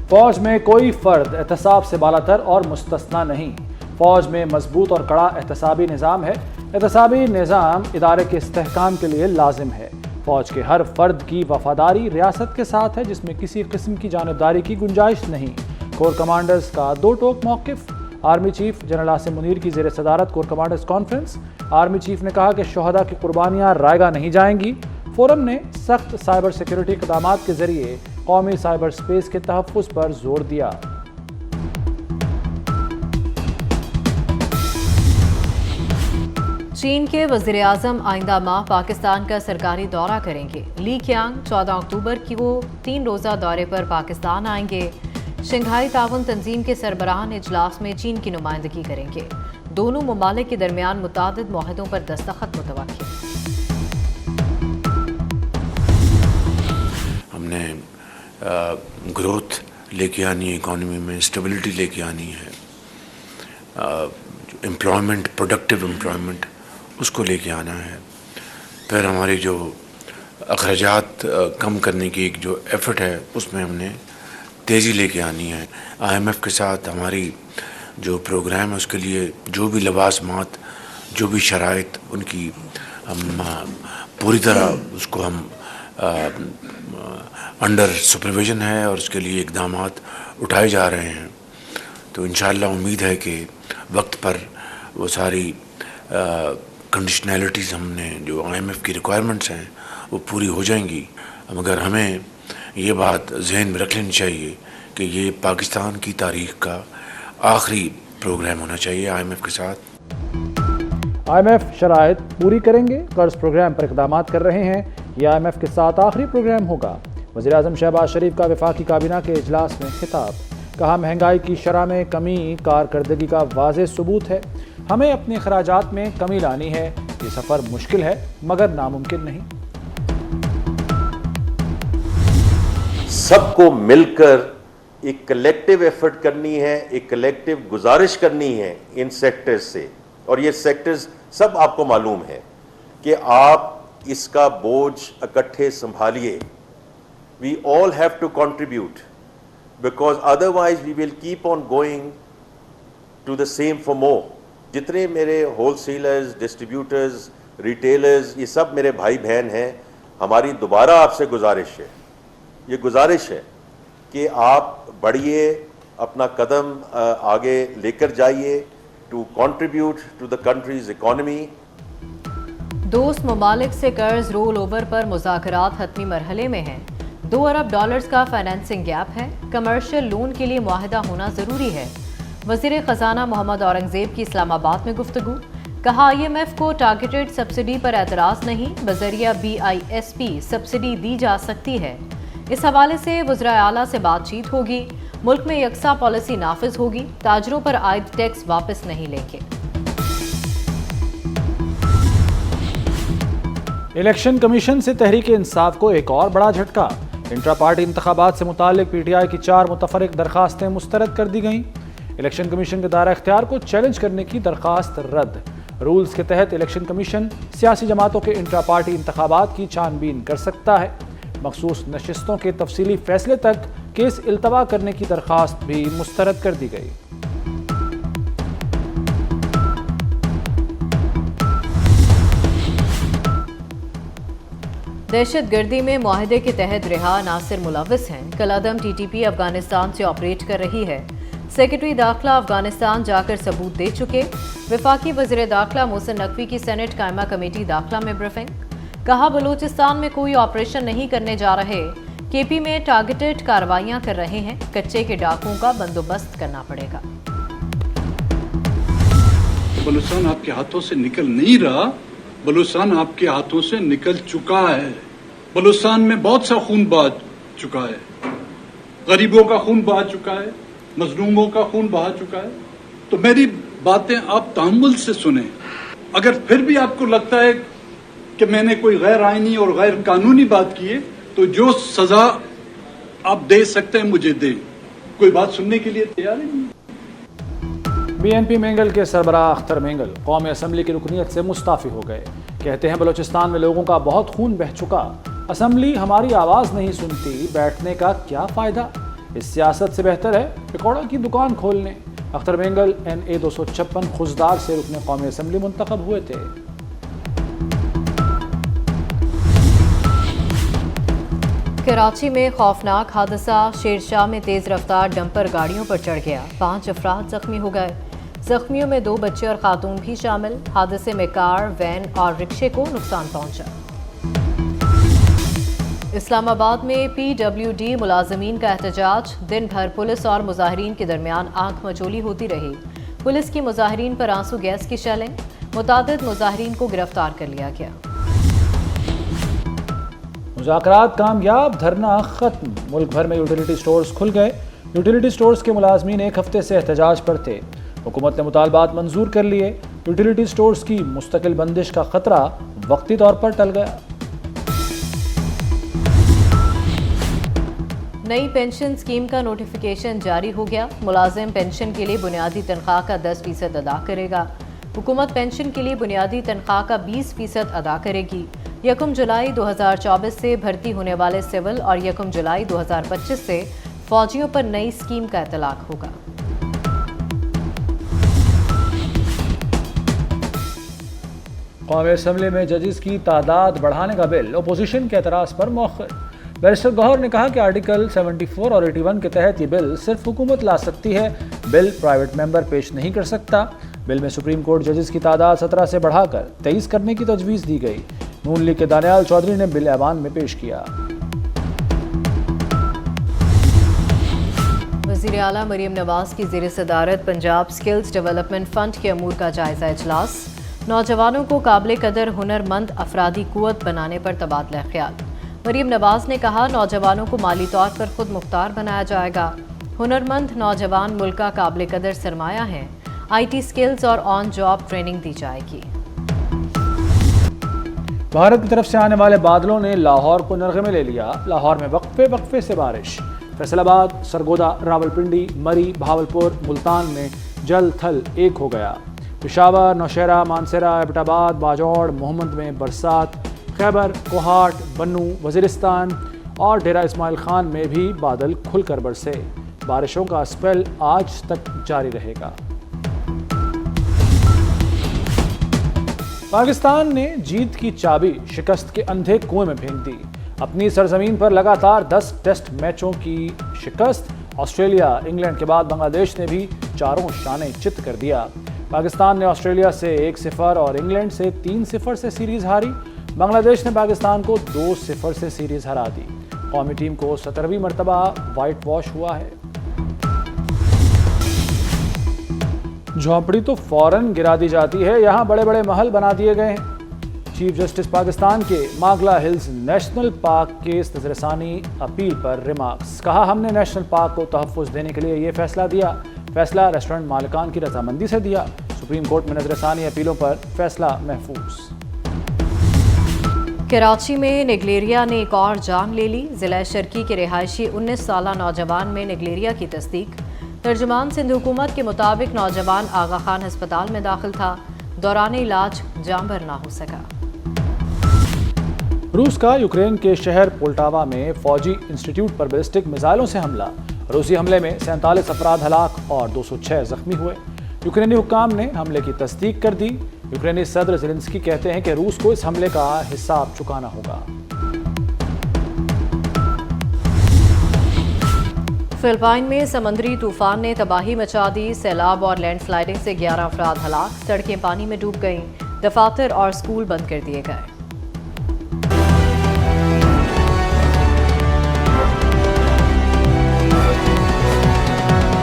فوج میں کوئی فرد احتساب سے بالاتر اور مستثنا نہیں۔ فوج میں مضبوط اور کڑا احتسابی نظام ہے۔ احتسابی نظام ادارے کے استحکام کے لیے لازم ہے۔ فوج کے ہر فرد کی وفاداری ریاست کے ساتھ ہے، جس میں کسی قسم کی جانبداری کی گنجائش نہیں۔ کور کمانڈرز کا دو ٹوک موقف۔ Army chief general Asim Munir کی زیر صدارت corps commanders conference. Army chief نے کہا کہ شہداء کی قربانیاں رائیگاں نہیں جائیں گی۔ فورم نے سخت سائبر سیکیورٹی اقدامات کے ذریعے قومی سائبر سپیس کے تحفظ پر زور دیا۔ چین کے وزیر اعظم آئندہ ماہ پاکستان کا سرکاری دورہ کریں گے۔ لی کیانگ 14 اکتوبر کو 3 روزہ دورے پر پاکستان آئیں گے۔ شنگھائی تعاون تنظیم کے سربراہان اجلاس میں چین کی نمائندگی کریں گے۔ دونوں ممالک کے درمیان متعدد معاہدوں پر دستخط متوقع۔ ہم نے گروتھ لے کے آنی ہے، اکانومی میں اسٹیبلٹی لے کے آنی ہے، امپلائمنٹ، پروڈکٹیو امپلائمنٹ، اس کو لے کے آنا ہے۔ پھر ہماری جو اخراجات کم کرنے کی ایک جو ایفرٹ ہے، اس میں ہم نے تیزی لے کے آنی ہے۔ IMF کے ساتھ ہماری جو پروگرام ہے، اس کے لیے جو بھی لوازمات، جو بھی شرائط، ان کی ہم پوری طرح اس کو ہم انڈر سپرویژن ہے اور اس کے لیے اقدامات اٹھائے جا رہے ہیں۔ تو انشاءاللہ امید ہے کہ وقت پر وہ ساری کنڈیشنلٹیز ہم نے جو IMF کی ریکوائرمنٹس ہیں وہ پوری ہو جائیں گی۔ مگر ہمیں یہ بات ذہن میں رکھ لینی چاہیے کہ یہ پاکستان کی تاریخ کا آخری پروگرام ہونا چاہیے IMF کے ساتھ۔ IMF شرائط پوری کریں گے، قرض پروگرام پر اقدامات کر رہے ہیں۔ یہ IMF کے ساتھ آخری پروگرام ہوگا۔ وزیر اعظم شہباز شریف کا وفاقی کابینہ کے اجلاس میں خطاب۔ کہا مہنگائی کی شرح میں کمی کارکردگی کا واضح ثبوت ہے۔ ہمیں اپنے اخراجات میں کمی لانی ہے۔ یہ سفر مشکل ہے مگر ناممکن نہیں۔ سب کو مل کر ایک کلیکٹیو ایفرٹ کرنی ہے، ایک کلیکٹیو گزارش کرنی ہے ان سیکٹرز سے، اور یہ سیکٹرز سب آپ کو معلوم ہے کہ آپ اس کا بوجھ اکٹھے سنبھالیے۔ We all have to contribute, because otherwise we will keep on going to the same for more. جتنے میرے ہول سیلرز، ڈسٹریبیوٹرز، ریٹیلرز، یہ سب میرے بھائی بہن ہیں۔ ہماری دوبارہ آپ سے گزارش ہے، یہ گزارش ہے کہ آپ بڑھیے، اپنا قدم آگے لے کر جائیے to contribute to the country's economy. دوست ممالک سے قرض رول اوور پر مذاکرات حتمی مرحلے میں ہیں۔ $2 ارب کا فائنینسنگ گیپ ہے۔ کمرشل لون کے لیے معاہدہ ہونا ضروری ہے۔ وزیر خزانہ محمد اورنگزیب کی اسلام آباد میں گفتگو۔ کہا IMF کو ٹارگیٹڈ سبسڈی پر اعتراض نہیں، بذریعہ BISP سبسڈی دی جا سکتی ہے۔ اس حوالے سے وزراء اعلیٰ سے بات چیت ہوگی۔ ملک میں یکساں پالیسی نافذ ہوگی۔ تاجروں پر عائد ٹیکس واپس نہیں لیں گے۔ الیکشن کمیشن سے تحریک انصاف کو ایک اور بڑا جھٹکا۔ انٹرا پارٹی انتخابات سے متعلق PTI کی 4 متفرق درخواستیں مسترد کر دی گئیں۔ الیکشن کمیشن کے دائرہ اختیار کو چیلنج کرنے کی درخواست رد۔ رولز کے تحت الیکشن کمیشن سیاسی جماعتوں کے انٹرا پارٹی انتخابات کی چھان بین کر سکتا ہے۔ مخصوص نشستوں کے تفصیلی فیصلے تک کیس التوا کرنے کی درخواست بھی مسترد کر دی گئی۔ دہشت گردی میں معاہدے کے تحت رہا ناصر ملوث ہیں۔ کالعدم TTP افغانستان سے آپریٹ کر رہی ہے۔ سیکرٹری داخلہ افغانستان جا کر ثبوت دے چکے۔ وفاقی وزیر داخلہ محسن نقوی کی سینٹ قائمہ کمیٹی داخلہ میں بریفنگ۔ کہا بلوچستان میں کوئی آپریشن نہیں کرنے جا رہے، KP میں ٹارگیٹڈ کارروائیاں کر رہے ہیں، کچے کے ڈاکوؤں کا بندوبست کرنا پڑے گا۔ بلوچستان آپ کے ہاتھوں سے نکل نہیں رہا، بلوچستان آپ کے ہاتھوں سے نکل چکا ہے۔ بلوچستان میں بہت سا خون بہا چکا ہے، غریبوں کا خون بہا چکا ہے، مظلوموں کا خون بہا چکا ہے۔ تو میری باتیں آپ تحمل سے سنیں۔ اگر پھر بھی آپ کو لگتا ہے کہ میں نے کوئی غیر آئینی اور غیر قانونی بات کی ہے تو جو سزا آپ دے سکتے ہیں مجھے دیں، کوئی بات سننے کے لیے تیار ہی نہیں۔ BNP مینگل کے سربراہ اختر مینگل قومی اسمبلی کی رکنیت سے مستعفی ہو گئے۔ کہتے ہیں بلوچستان میں لوگوں کا بہت خون بہہ چکا، اسمبلی ہماری آواز نہیں سنتی، بیٹھنے کا کیا فائدہ۔ اس سیاست سے بہتر ہے پکوڑا کی دکان کھول لیں۔ اختر مینگل NA 256 خوزدار سے رکن قومی اسمبلی منتخب ہوئے تھے۔ کراچی میں خوفناک حادثہ، شیرشاہ میں تیز رفتار ڈمپر گاڑیوں پر چڑھ گیا، 5 افراد زخمی ہو گئے۔ زخمیوں میں 2 بچے اور خاتون بھی شامل۔ حادثے میں کار، وین اور رکشے کو نقصان پہنچا۔ اسلام آباد میں PWD ملازمین کا احتجاج، دن بھر پولیس اور مظاہرین کے درمیان آنکھ مچولی ہوتی رہی۔ پولیس کی مظاہرین پر آنسو گیس کی شیلنگ، متعدد مظاہرین کو گرفتار کر لیا گیا۔ مذاکرات کامیاب، دھرنا ختم، ملک بھر میں یوٹیلیٹی سٹورز کھل گئے۔ یوٹیلیٹی سٹورز کے ملازمین 1 ہفتے سے احتجاج پر تھے۔ حکومت نے مطالبات منظور کر لیے۔ یوٹیلیٹی سٹورز کی مستقل بندش کا خطرہ وقتی طور پر ٹل گیا۔ نئی پینشن اسکیم کا نوٹیفیکیشن جاری ہو گیا۔ ملازم پینشن کے لیے بنیادی تنخواہ کا 10% ادا کرے گا۔ حکومت پینشن کے لیے بنیادی تنخواہ کا 20% ادا کرے گی۔ 1 جولائی 2024 سے بھرتی ہونے والے سول اور 1 جولائی 2025 سے فوجیوں پر نئی اسکیم کا اطلاق ہوگا۔ قومی اسمبلی میں ججز کی تعداد بڑھانے کا بل اپوزیشن کے اعتراض پر مؤخر۔ بیرسٹر گوہر نے کہا کہ آرٹیکل 74 اور 81 کے تحت یہ بل صرف حکومت لا سکتی ہے، بل پرائیویٹ ممبر پیش نہیں کر سکتا۔ بل میں سپریم کورٹ ججز کی تعداد 17 سے بڑھا کر 23 کرنے کی تجویز دی گئی۔ نون لیگ کے دانیال چودھری نے بل ایوان میں پیش کیا۔ وزیر اعلیٰ مریم نواز کی زیر صدارت پنجاب اسکلز ڈیولپمنٹ فنڈ کے امور کا جائزہ اجلاس، نوجوانوں کو قابل قدر ہنرمند افرادی قوت بنانے پر تبادلہ خیال۔ مریم نواز نے کہا نوجوانوں کو مالی طور پر خود مختار بنایا جائے گا۔ ہنرمند نوجوان ملک کا قابل قدر سرمایہ ہیں۔ IT اسکلز اور آن جاب ٹریننگ دی جائے گی۔ بھارت کی طرف سے آنے والے بادلوں نے لاہور کو نرغے میں لے لیا۔ لاہور میں وقفے سے بارش۔ فیصل آباد، سرگودا، راولپنڈی، مری، بھاولپور، ملتان میں جل تھل ایک ہو گیا۔ پشاور، نوشہرہ، مانسہرہ، ایبٹ آباد، باجوڑ، محمد میں برسات۔ خیبر، کوہاٹ، بنوں، وزیرستان اور ڈیرہ اسماعیل خان میں بھی بادل کھل کر برسے۔ بارشوں کا اسپیل آج تک جاری رہے گا۔ پاکستان نے جیت کی چابی شکست کے اندھے کنویں میں پھینک دی۔ اپنی سرزمین پر لگاتار 10 ٹیسٹ میچوں کی شکست۔ آسٹریلیا، انگلینڈ کے بعد بنگلہ دیش نے بھی چاروں شانے چت کر دیا۔ پاکستان نے آسٹریلیا سے 1-0 اور انگلینڈ سے 3-0 سے سیریز ہاری۔ بنگلہ دیش نے پاکستان کو 2-0 سے سیریز ہرا دی۔ قومی ٹیم کو 17ویں مرتبہ وائٹ واش ہوا ہے۔ جھونپڑی تو فوراً گرا دی جاتی ہے، یہاں بڑے بڑے محل بنا دیے گئے ہیں۔ چیف جسٹس پاکستان کے ماگلا ہلز نیشنل پارک کیس نظر ثانی اپیل پر ریمارکس۔ کہا ہم نے نیشنل پارک کو تحفظ دینے کے لیے یہ فیصلہ دیا، فیصلہ ریسٹورنٹ مالکان کی رضامندی سے دیا۔ سپریم کورٹ میں نظر ثانی اپیلوں پر فیصلہ محفوظ۔ کراچی میں نگلیریا نے ایک اور جان لے لی۔ ضلع شرکی کے رہائشی 19 سالہ نوجوان میں نگلیریا کی تصدیق۔ ترجمان سندھ حکومت کے مطابق نوجوان آغا خان ہسپتال میں داخل تھا، دوران علاج جاں بھر نہ ہو سکا۔ روس کا یوکرین کے شہر پولٹاوا میں فوجی انسٹیٹیوٹ پر بیلسٹک میزائلوں سے حملہ۔ روسی حملے میں 47 افراد ہلاک اور 206 زخمی ہوئے۔ یوکرینی حکام نے حملے کی تصدیق کر دی۔ یوکرینی صدر زیلنسکی کہتے ہیں کہ روس کو اس حملے کا حساب چکانا ہوگا۔ فلپائن میں سمندری طوفان نے تباہی مچا دی۔ سیلاب اور لینڈ سلائڈنگ سے 11 افراد ہلاک، سڑکیں پانی میں ڈوب گئیں، دفاتر اور سکول بند کر دیے گئے۔